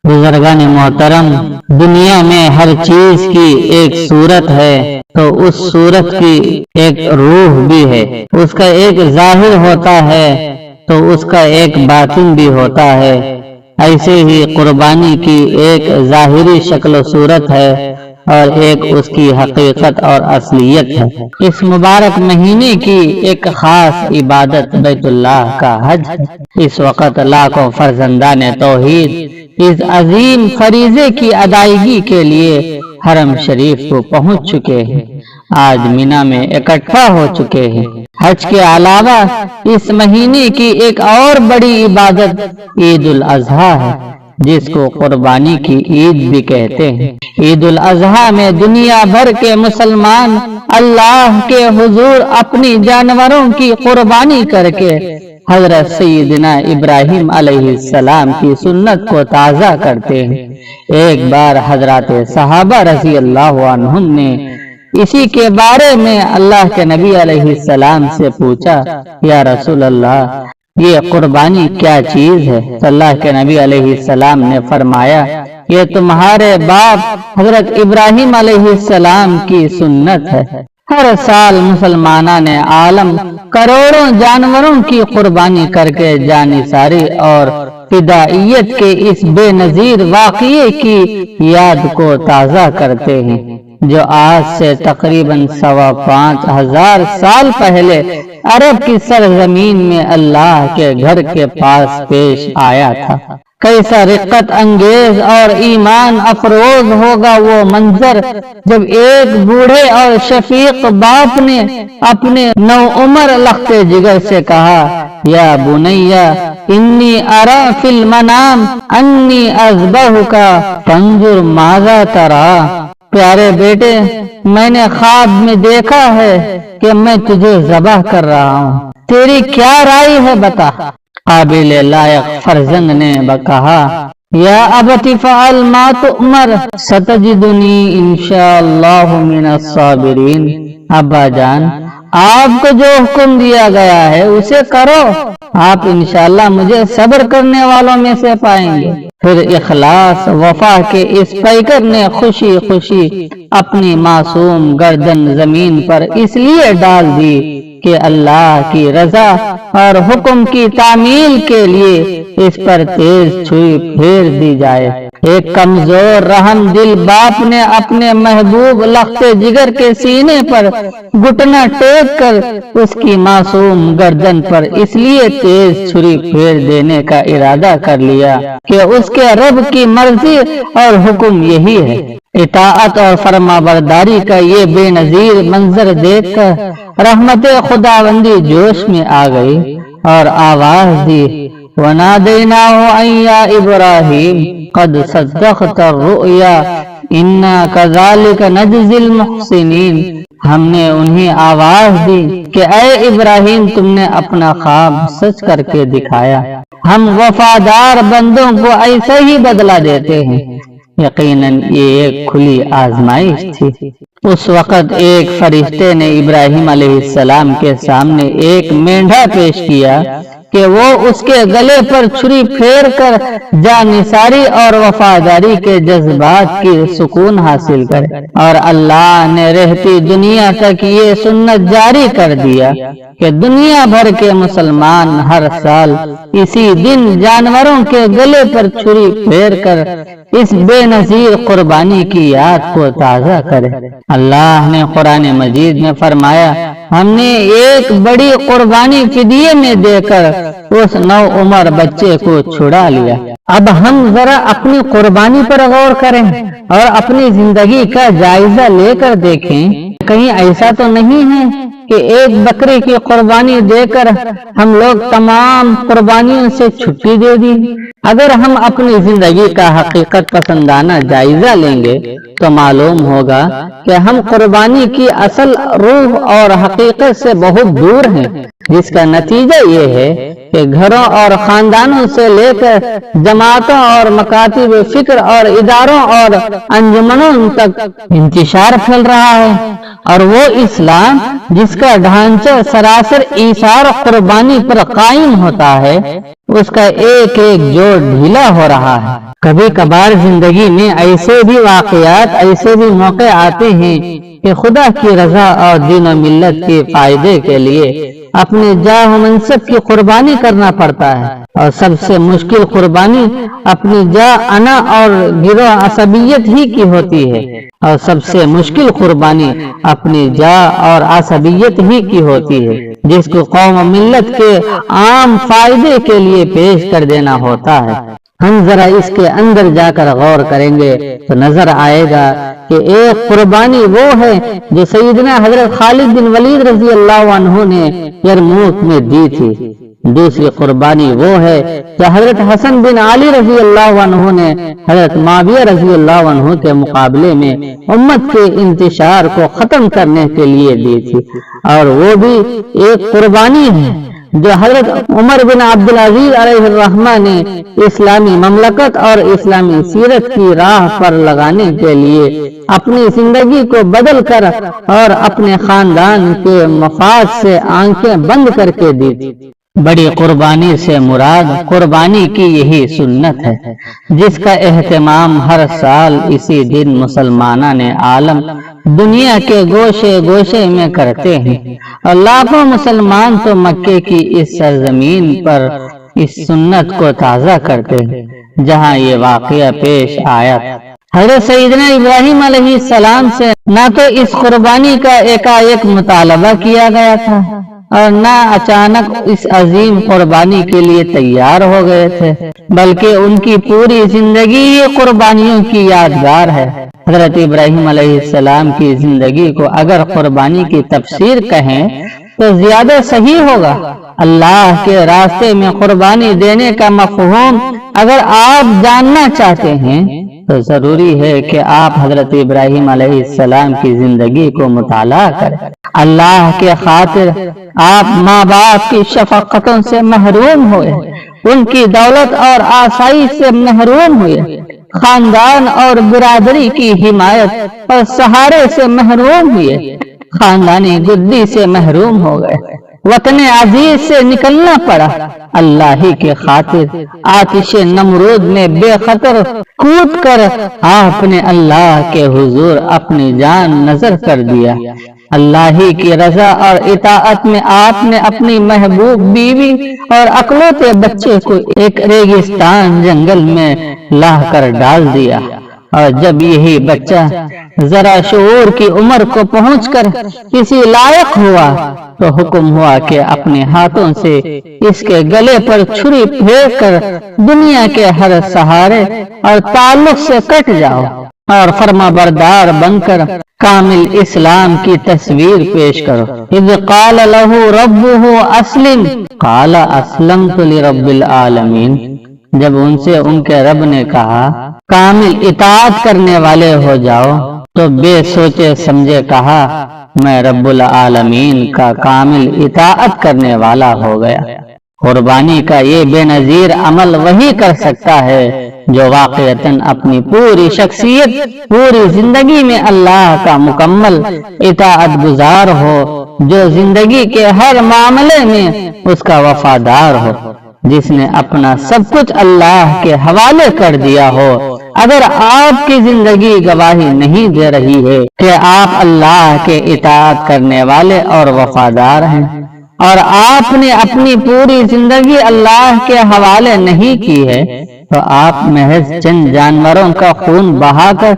بزرگان محترم، دنیا میں ہر چیز کی ایک صورت ہے تو اس صورت کی ایک روح بھی ہے، اس کا ایک ظاہر ہوتا ہے تو اس کا ایک باطن بھی ہوتا ہے۔ ایسے ہی قربانی کی ایک ظاہری شکل و صورت ہے اور ایک اس کی حقیقت اور اصلیت ہے۔ اس مبارک مہینے کی ایک خاص عبادت بیت اللہ کا حج ہے۔ اس وقت لاکھوں فرزندان توحید اس عظیم فریضے کی ادائیگی کے لیے حرم شریف کو پہنچ چکے ہیں، آج مینا میں اکٹھا ہو چکے ہیں۔ حج کے علاوہ اس مہینے کی ایک اور بڑی عبادت عید الاضحیٰ ہے، جس کو قربانی کی عید بھی کہتے ہیں۔ عید الاضحیٰ میں دنیا بھر کے مسلمان اللہ کے حضور اپنی جانوروں کی قربانی کر کے حضرت سیدنا ابراہیم علیہ السلام کی سنت کو تازہ کرتے ہیں۔ ایک بار حضرات صحابہ رضی اللہ عنہم نے اسی کے بارے میں اللہ کے نبی علیہ السلام سے پوچھا، یا رسول اللہ، یہ قربانی کیا چیز ہے؟ تو اللہ کے نبی علیہ السلام نے فرمایا، یہ تمہارے باپ حضرت ابراہیم علیہ السلام کی سنت ہے۔ ہر سال مسلمانان عالم کروڑوں جانوروں کی قربانی کر کے جانثاری اور فدائیت کے اس بے نظیر واقعے کی یاد کو تازہ کرتے ہیں، جو آج سے تقریباً 5,500 سال پہلے عرب کی سرزمین میں اللہ کے گھر کے پاس پیش آیا تھا۔ کیسا رقت انگیز اور ایمان افروز ہوگا وہ منظر جب ایک بوڑھے اور شفیق باپ نے اپنے نوعمر لختے جگر سے کہا، یا بنیا انی ارا فی المنام انی اذبحک فانظر ماذا ترى، پیارے بیٹے، میں نے خواب میں دیکھا ہے کہ میں تجھے ذبح کر رہا ہوں، تیری کیا رائے ہے بتا۔ قابل لائق فرزند نے کہا، یا ابت فعل ما تؤمر ستجدنی انشاءاللہ من الصابرین، ابا جان، آپ کو جو حکم دیا گیا ہے اسے کرو، آپ انشاءاللہ مجھے صبر کرنے والوں میں سے پائیں گے۔ پھر اخلاص وفا کے اس پیکر نے خوشی خوشی اپنی معصوم گردن زمین پر اس لیے ڈال دی کہ اللہ کی رضا اور حکم کی تعمیل کے لیے اس پر تیز چھری پھیر دی جائے۔ ایک کمزور رحم دل باپ نے اپنے محبوب لختے جگر کے سینے پر گھٹنا ٹیک کر اس کی معصوم گردن پر اس لیے تیز چھری پھیر دینے کا ارادہ کر لیا کہ اس کے رب کی مرضی اور حکم یہی ہے۔ اطاعت اور فرما برداری کا یہ بے نظیر منظر دیکھ کر رحمت خداوندی جوش میں آ گئی اور آواز دی، وَنَادَيْنَاهُ أَن يَا إِبْرَاهِيمُ قَدْ صَدَّقْتَ الرُّؤْيَا إِنَّا كَذَلِكَ نَجْزِي الْمُحْسِنِينَ، ہم نے انہیں آواز دی کہ اے ابراہیم، تم نے اپنا خواب سچ کر کے دکھایا، ہم وفادار بندوں کو ایسے ہی بدلہ دیتے ہیں۔ یقیناً یہ ایک کھلی آزمائش تھی۔ اس وقت ایک فرشتے نے ابراہیم علیہ السلام کے سامنے ایک مینڈھا پیش کیا کہ وہ اس کے گلے پر چھری پھیر کر جانثاری اور وفاداری کے جذبات کی سکون حاصل کرے، اور اللہ نے رہتی دنیا تک یہ سنت جاری کر دیا کہ دنیا بھر کے مسلمان ہر سال اسی دن جانوروں کے گلے پر چھری پھیر کر اس بے نظیر قربانی کی یاد کو تازہ کرے۔ اللہ نے قرآن مجید میں فرمایا، ہم نے ایک بڑی قربانی فدیے میں دے کر اس نوعمر بچے کو چھڑا لیا۔ اب ہم ذرا اپنی قربانی پر غور کریں اور اپنی زندگی کا جائزہ لے کر دیکھیں، کہیں ایسا تو نہیں ہے کہ ایک بکری کی قربانی دے کر ہم لوگ تمام قربانیوں سے چھٹی دے دی۔ اگر ہم اپنی زندگی کا حقیقت پسندانہ جائزہ لیں گے تو معلوم ہوگا کہ ہم قربانی کی اصل روح اور حقیقت سے بہت دور ہیں، جس کا نتیجہ یہ ہے کہ گھروں اور خاندانوں سے لے کر جماعتوں اور مکاتب فکر اور اداروں اور انجمنوں تک انتشار پھیل رہا ہے، اور وہ اسلام جس کا ڈھانچہ سراسر ایثار قربانی پر قائم ہوتا ہے، اس کا ایک ایک جوڑ ڈھیلا ہو رہا ہے۔ کبھی کبھار زندگی میں ایسے بھی واقعات، ایسے بھی موقع آتے ہیں کہ خدا کی رضا اور دین و ملت کے فائدے کے لیے اپنے جاہ و منصب کی قربانی کرنا پڑتا ہے، اور سب سے مشکل قربانی اپنی جاہ، انا اور گروہ عصبیت ہی کی ہوتی ہے، اور سب سے مشکل قربانی اپنی جاہ اور عصبیت ہی کی ہوتی ہے، جس کو قوم و ملت کے عام فائدے کے لیے پیش کر دینا ہوتا ہے۔ ہم ذرا اس کے اندر جا کر غور کریں گے تو نظر آئے گا کہ ایک قربانی وہ ہے جو سیدنا حضرت خالد بن ولید رضی اللہ عنہ نے یرموک میں دی تھی۔ دوسری قربانی وہ ہے جو حضرت حسن بن علی رضی اللہ عنہ نے حضرت معاویہ رضی اللہ عنہ کے مقابلے میں امت کے انتشار کو ختم کرنے کے لیے دی تھی، اور وہ بھی ایک قربانی ہے جو حضرت عمر بن عبدالعزیز علیہ الرحمہ نے اسلامی مملکت اور اسلامی سیرت کی راہ پر لگانے کے لیے اپنی زندگی کو بدل کر اور اپنے خاندان کے مفاد سے آنکھیں بند کر کے دی تھی۔ بڑی قربانی سے مراد قربانی کی یہی سنت ہے جس کا اہتمام ہر سال اسی دن مسلمانان عالم دنیا کے گوشے گوشے میں کرتے ہیں، اور لاکھوں مسلمان تو مکے کی اس سرزمین پر اس سنت کو تازہ کرتے ہیں جہاں یہ واقعہ پیش آیا۔ حضرت سیدنا ابراہیم علیہ السلام سے نہ تو اس قربانی کا ایک مطالبہ کیا گیا تھا اور نہ اچانک اس عظیم قربانی کے لیے تیار ہو گئے تھے، بلکہ ان کی پوری زندگی یہ قربانیوں کی یادگار ہے۔ حضرت ابراہیم علیہ السلام کی زندگی کو اگر قربانی کی تفسیر کہیں تو زیادہ صحیح ہوگا۔ اللہ کے راستے میں قربانی دینے کا مفہوم اگر آپ جاننا چاہتے ہیں تو ضروری ہے کہ آپ حضرت ابراہیم علیہ السلام کی زندگی کو مطالعہ کریں۔ اللہ کے خاطر آپ ماں باپ کی شفقتوں سے محروم ہوئے، ان کی دولت اور آسائش سے محروم ہوئے، خاندان اور برادری کی حمایت اور سہارے سے محروم ہوئے، خاندانی گدی سے محروم ہو گئے، وطن عزیز سے نکلنا پڑا۔ اللہ ہی کے خاطر آتش نمرود میں بے خطر کود کر آپ نے اللہ کے حضور اپنی جان نذر کر دیا۔ اللہ ہی کی رضا اور اطاعت میں آپ نے اپنی محبوب بیوی اور اکلوتے بچے کو ایک ریگستان جنگل میں لاہ کر ڈال دیا، اور جب یہی بچہ ذرا شعور کی عمر کو پہنچ کر کسی لائق ہوا تو حکم ہوا کہ اپنے ہاتھوں سے اس کے گلے پر چھری پھینک کر دنیا کے ہر سہارے اور تعلق سے کٹ جاؤ اور فرما بردار بن کر کامل اسلام کی تصویر پیش کرو۔ اذ قال له ربه اسلم قال اسلمت لرب العالمین، جب ان سے ان کے رب نے کہا کامل اطاعت کرنے والے ہو جاؤ تو بے سوچے سمجھے کہا میں رب العالمین کا کامل اطاعت کرنے والا ہو گیا۔ قربانی کا یہ بے نظیر عمل وہی کر سکتا ہے جو واقعتاً اپنی پوری شخصیت، پوری زندگی میں اللہ کا مکمل اطاعت گزار ہو، جو زندگی کے ہر معاملے میں اس کا وفادار ہو، جس نے اپنا سب کچھ اللہ کے حوالے کر دیا ہو۔ اگر آپ کی زندگی گواہی نہیں دے رہی ہے کہ آپ اللہ کے اطاعت کرنے والے اور وفادار ہیں، اور آپ نے اپنی پوری زندگی اللہ کے حوالے نہیں کی ہے، تو آپ محض چند جانوروں کا خون بہا کر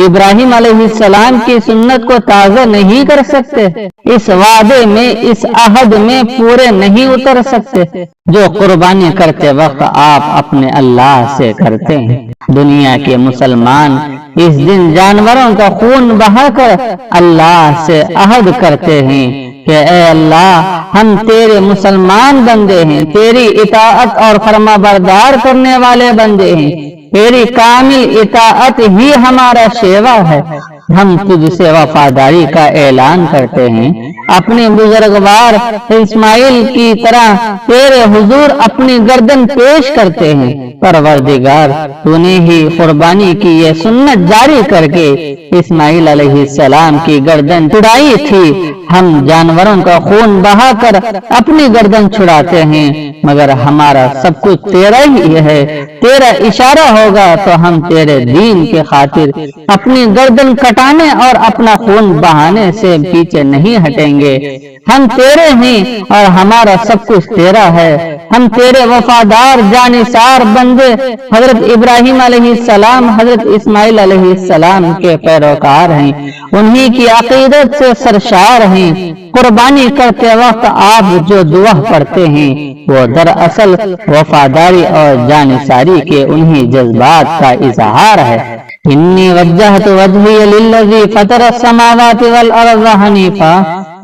ابراہیم علیہ السلام کی سنت کو تازہ نہیں کر سکتے، اس وعدے میں، اس عہد میں پورے نہیں اتر سکتے جو قربانی کرتے وقت آپ اپنے اللہ سے کرتے ہیں۔ دنیا کے مسلمان اس دن جانوروں کا خون بہا کر اللہ سے عہد کرتے ہیں کہ اے اللہ ہم تیرے مسلمان بندے ہیں، تیری اطاعت اور فرما بردار کرنے والے بندے ہیں، تیری کامل اطاعت ہی ہمارا شیوا ہے، ہم تجھ سے وفاداری کا اعلان کرتے ہیں، اپنے بزرگوار اسماعیل کی طرح تیرے حضور اپنی گردن پیش کرتے ہیں۔ پروردگار، تو نے ہی قربانی کی یہ سنت جاری کر کے اسماعیل علیہ السلام کی گردن چھڑائی تھی۔ ہم جانوروں کا خون بہا کر اپنی گردن چھڑاتے ہیں، مگر ہمارا سب کچھ تیرا ہی ہے۔ تیرا اشارہ ہوگا تو ہم تیرے دین کے خاطر اپنی گردن کٹانے اور اپنا خون بہانے سے پیچھے نہیں ہٹیں گے۔ ہم تیرے ہیں اور ہمارا سب کچھ تیرا ہے۔ ہم تیرے وفادار جانثار بندے حضرت ابراہیم علیہ السلام، حضرت اسماعیل علیہ السلام کے پیروکار ہیں، انہی کی عقیدت سے سرشار ہیں۔ قربانی کرتے وقت آپ جو دعا پڑھتے ہیں وہ دراصل وفاداری اور جانثاری کے انہی جذبات کا اظہار ہے۔ انی وجہت وجہی للذی فطر السماوات والارض حنیفا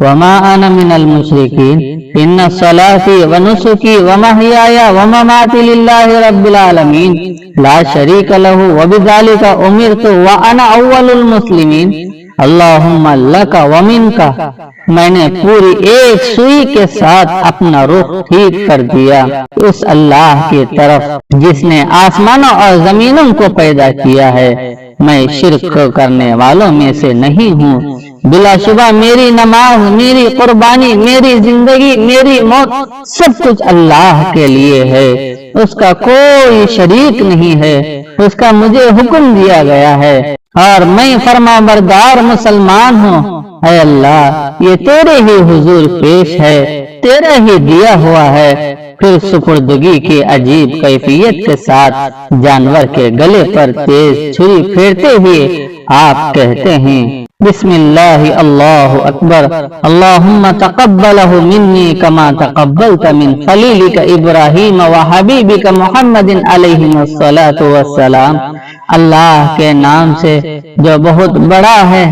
وما انا من المشرکین ان صلاتي ونسكي ومحياي ومماتي لله رب العالمین لا شریک له وبذلك امرت وانا اول المسلمین اللہم لک ومنک۔ میں نے پوری ایک سوئی کے ساتھ اپنا رخ ٹھیک کر دیا اس اللہ کی طرف جس نے آسمانوں اور زمینوں کو پیدا کیا ہے۔ میں شرک کرنے والوں میں سے نہیں ہوں۔ بلا شبہ میری نماز، میری قربانی، میری زندگی، میری موت سب کچھ اللہ کے لیے ہے، اس کا کوئی شریک نہیں ہے۔ اس کا مجھے حکم دیا گیا ہے اور میں فرما بردار مسلمان ہوں۔ اے اللہ، یہ تیرے ہی حضور پیش ہے، تیرا ہی دیا ہوا ہے۔ پھر سپردگی کی عجیب کیفیت کے ساتھ جانور کے گلے پر تیز چھری پھیرتے ہوئے آپ کہتے ہیں، بسم اللہ اللہ اکبر، اللہم تقبلہ منی کما تقبلت من خلیلک ابراہیم وحبیبک محمد علیہ الصلاۃ والسلام۔ اللہ کے نام سے جو بہت بڑا ہے،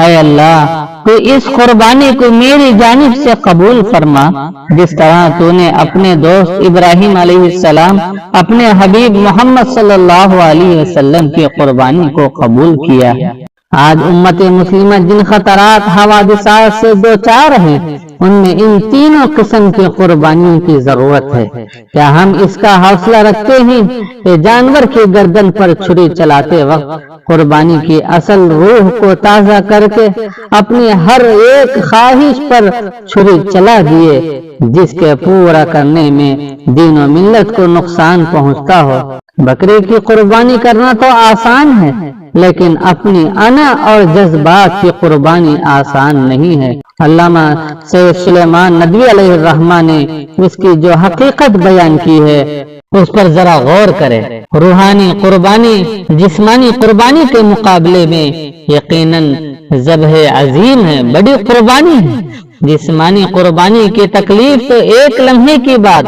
اے اللہ تو اس قربانی کو میری جانب سے قبول فرما، جس طرح تو نے اپنے دوست ابراہیم علیہ السلام، اپنے حبیب محمد صلی اللہ علیہ وسلم کی قربانی کو قبول کیا۔ آج امت مسلمہ جن خطرات حوادثات سے دوچار ہیں، ان میں ان تینوں قسم کی قربانیوں کی ضرورت ہے۔ کیا ہم اس کا حوصلہ رکھتے ہیں کہ جانور کی گردن پر چھری چلاتے وقت قربانی کی اصل روح کو تازہ کر کے اپنی ہر ایک خواہش پر چھری چلا دیے، جس کے پورا کرنے میں دین و ملت کو نقصان پہنچتا ہو؟ بکرے کی قربانی کرنا تو آسان ہے، لیکن اپنی انا اور جذبات کی قربانی آسان نہیں ہے۔ علامہ سید سلیمان ندوی علیہ الرحمہ نے اس کی جو حقیقت بیان کی ہے اس پر ذرا غور کرے۔ روحانی قربانی جسمانی قربانی کے مقابلے میں یقیناً ذبح عظیم ہے، بڑی قربانی ہے۔ جسمانی قربانی کی تکلیف تو ایک لمحے کی بات،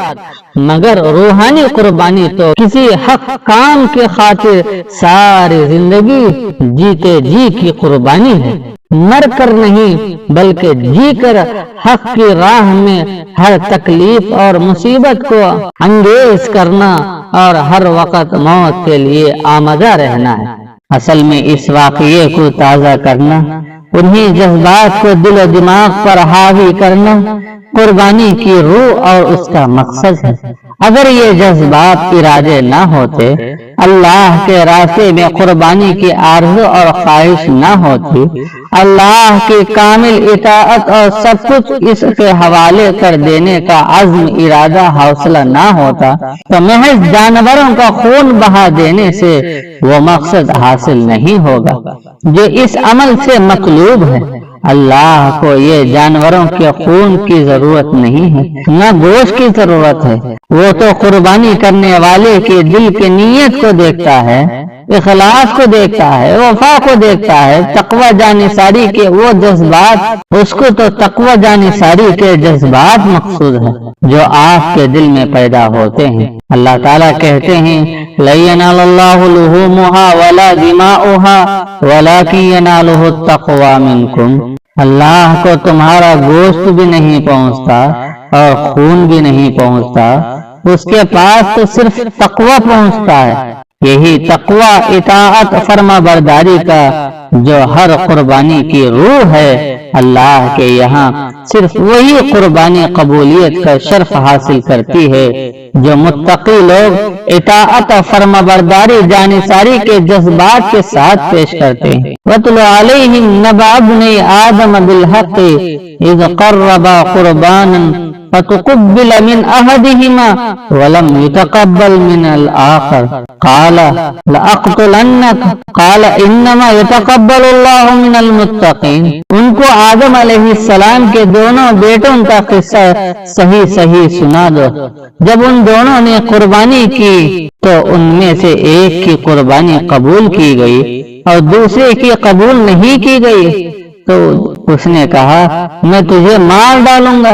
مگر روحانی قربانی تو کسی حق کام کی خاطر ساری زندگی جیتے جی کی قربانی ہے۔ مر کر نہیں بلکہ جی کر حق کی راہ میں ہر تکلیف اور مصیبت کو انگیز کرنا اور ہر وقت موت کے لیے آمادہ رہنا ہے۔ اصل میں اس واقعے کو تازہ کرنا، انہی جذبات کو دل و دماغ پر حاوی کرنا قربانی کی روح اور اس کا مقصد ہے۔ اگر یہ جذبات ارادے نہ ہوتے، اللہ کے راستے میں قربانی کی آرزو اور خواہش نہ ہوتی، اللہ کی کامل اطاعت اور سب کچھ اس کے حوالے کر دینے کا عزم ارادہ حوصلہ نہ ہوتا، تو محض جانوروں کا خون بہا دینے سے وہ مقصد حاصل نہیں ہوگا جو اس عمل سے مطلوب ہے۔ اللہ کو یہ جانوروں کے خون کی ضرورت نہیں ہے، نہ گوشت کی ضرورت ہے۔ وہ تو قربانی کرنے والے کے دل کی نیت کو دیکھتا ہے، اخلاص کو دیکھتا ہے، وفا کو دیکھتا ہے، تقوی جانثاری کے وہ جذبات، اس کو تو تقوی جانثاری کے جذبات مقصود ہے جو آپ کے دل میں پیدا ہوتے ہیں۔ اللہ تعالیٰ کہتے ہیں، لَن يَنَالَ اللَّهُ لُحُومُهَا وَلَا دِمَاؤُهَا وَلَكِن يَنَالُهُ التَّقْوَى مِنكُمْ۔ اللہ کو تمہارا گوشت بھی نہیں پہنچتا اور خون بھی نہیں پہنچتا، اس کے پاس تو صرف تقوی پہنچتا ہے۔ یہی تقوی اطاعت فرما برداری کا جو ہر قربانی کی روح ہے، اللہ کے یہاں صرف وہی قربانی قبولیت کا شرف حاصل کرتی ہے جو متقی لوگ اطاعت فرما برداری جانثاری کے جذبات کے ساتھ پیش کرتے ہیں۔ وَاتْلُ عَلَيْهِمْ نَبَأَ ابْنَيْ آدَمَ بِالْحَقِّ إِذْ قَرَّبَا قُرْبَانًا فتقبل من أحدهما ولم يتقبل من الآخر قال لأقتلنك قال إنما يتقبل الله من المتقين۔ ان کو آدم علیہ السلام کے دونوں بیٹوں کا قصہ صحیح سنا دو۔ جب ان دونوں نے قربانی کی تو ان میں سے ایک کی قربانی قبول کی گئی اور دوسرے کی قبول نہیں کی گئی، تو اس نے کہا میں تجھے مار ڈالوں گا۔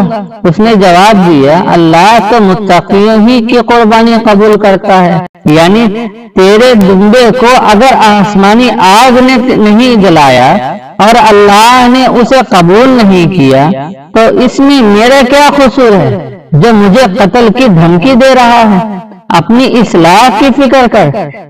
اس نے جواب دیا اللہ تو متقیوں ہی کی قربانی قبول کرتا ہے، یعنی تیرے دمبے کو اگر آسمانی آگ نے نہیں جلایا اور اللہ نے اسے قبول نہیں کیا تو اس میں میرا کیا قصور ہے جو مجھے قتل کی دھمکی دے رہا ہے؟ اپنی اصلاح کی فکر کر،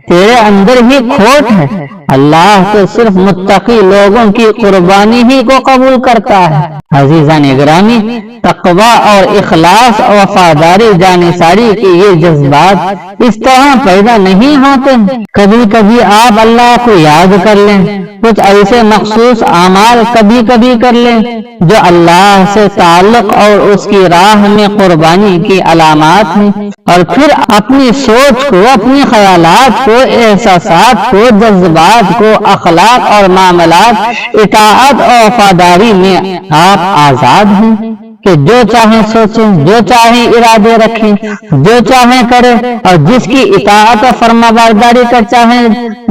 تیرے اندر ہی کھوٹ ہے۔ اللہ تو صرف متقی لوگوں کی قربانی ہی کو قبول کرتا ہے۔ عزیزان گرامی، تقوی اور اخلاص اور وفاداری جانثاری کے یہ جذبات اس طرح پیدا نہیں ہوتے۔ کبھی کبھی آپ اللہ کو یاد کر لیں، کچھ ایسے مخصوص اعمال کبھی کبھی کر لیں جو اللہ سے تعلق اور اس کی راہ میں قربانی کی علامات ہیں، اور پھر اپنی سوچ کو، اپنی خیالات کو، احساسات کو، جذبات کو، اخلاق اور معاملات اطاعت اور وفاداری میں آپ آزاد ہیں کہ جو چاہیں سوچیں، جو چاہیں ارادے رکھیں، جو چاہیں کریں، اور جس کی اطاعت و فرما برداری کا چاہیں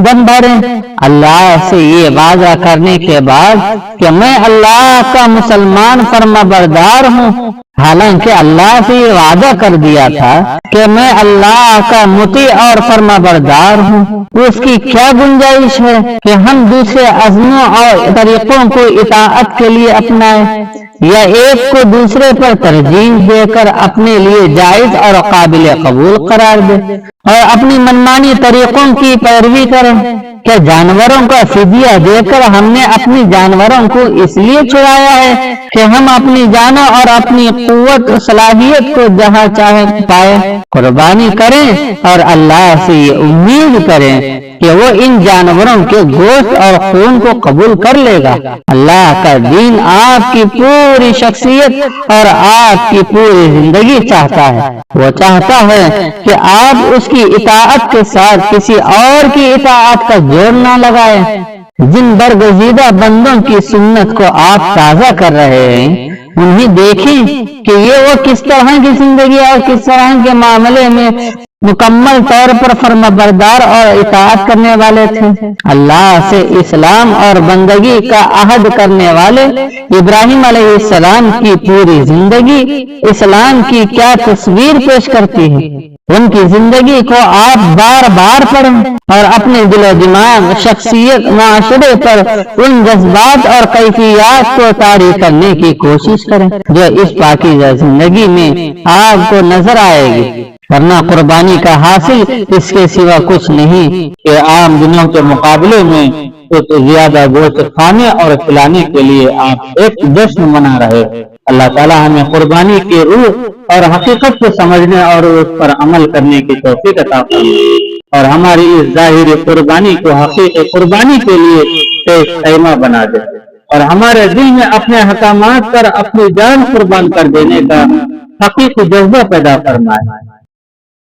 دم بھریں۔ اللہ سے یہ وعدہ کرنے کے بعد کہ میں اللہ کا مسلمان فرما بردار ہوں، حالانکہ اللہ سے یہ وعدہ کر دیا تھا کہ میں اللہ کا مطیع اور فرما بردار ہوں، اس کی کیا گنجائش ہے کہ ہم دوسرے عزموں اور طریقوں کو اطاعت کے لیے اپنائیں یا ایک کو دوسرے پر ترجیح دے کر اپنے لیے جائز اور قابل قبول قرار دے اور اپنی منمانی طریقوں کی پیروی کریں؟ کیا جانوروں کا فدیہ دے کر ہم نے اپنی جانوروں کو اس لیے چھڑایا ہے کہ ہم اپنی جانوں اور اپنی قوت صلاحیت کو جہاں چاہے پائے؟ قربانی کریں اور اللہ سے یہ امید کریں کہ وہ ان جانوروں کے گوشت اور خون کو قبول کر لے گا۔ اللہ کا دین آپ کی پوری شخصیت اور آپ کی پوری زندگی چاہتا ہے۔ وہ چاہتا ہے کہ آپ اس کی اطاعت کے ساتھ کسی اور کی اطاعت کا جوڑ نہ لگائیں۔ جن برگزیدہ بندوں کی سنت کو آپ تازہ کر رہے ہیں، انہیں دیکھیں کہ یہ وہ کس طرح کی زندگی اور کس طرح کے معاملے میں مکمل طور پر فرما بردار اور اطاعت کرنے والے تھے۔ اللہ سے اسلام اور بندگی کا عہد کرنے والے ابراہیم علیہ السلام کی پوری زندگی اسلام کی کیا تصویر پیش کرتی ہے؟ ان کی زندگی کو آپ بار بار پڑھیں اور اپنے دل و دماغ، شخصیت، معاشرے پر ان جذبات اور کیفیات کو طاری کرنے کی کوشش کریں جو اس پاکیزہ زندگی میں آپ کو نظر آئے گی، ورنہ قربانی کا حاصل اس کے سوا کچھ نہیں کہ عام دنوں کے مقابلے میں کچھ زیادہ گوشت کھانے اور کھلانے کے لیے آپ ایک جشن منا رہے۔ اللہ تعالیٰ ہمیں قربانی کی روح اور حقیقت کو سمجھنے اور اس پر عمل کرنے کی توفیق عطا فرمائے، اور ہماری اس ظاہری قربانی کو حقیقی قربانی کے لیے پیش خیمہ بنا دے، اور ہمارے دل میں اپنے احکامات پر اپنی جان قربان کر دینے کا حقیقی جذبہ پیدا فرمائے۔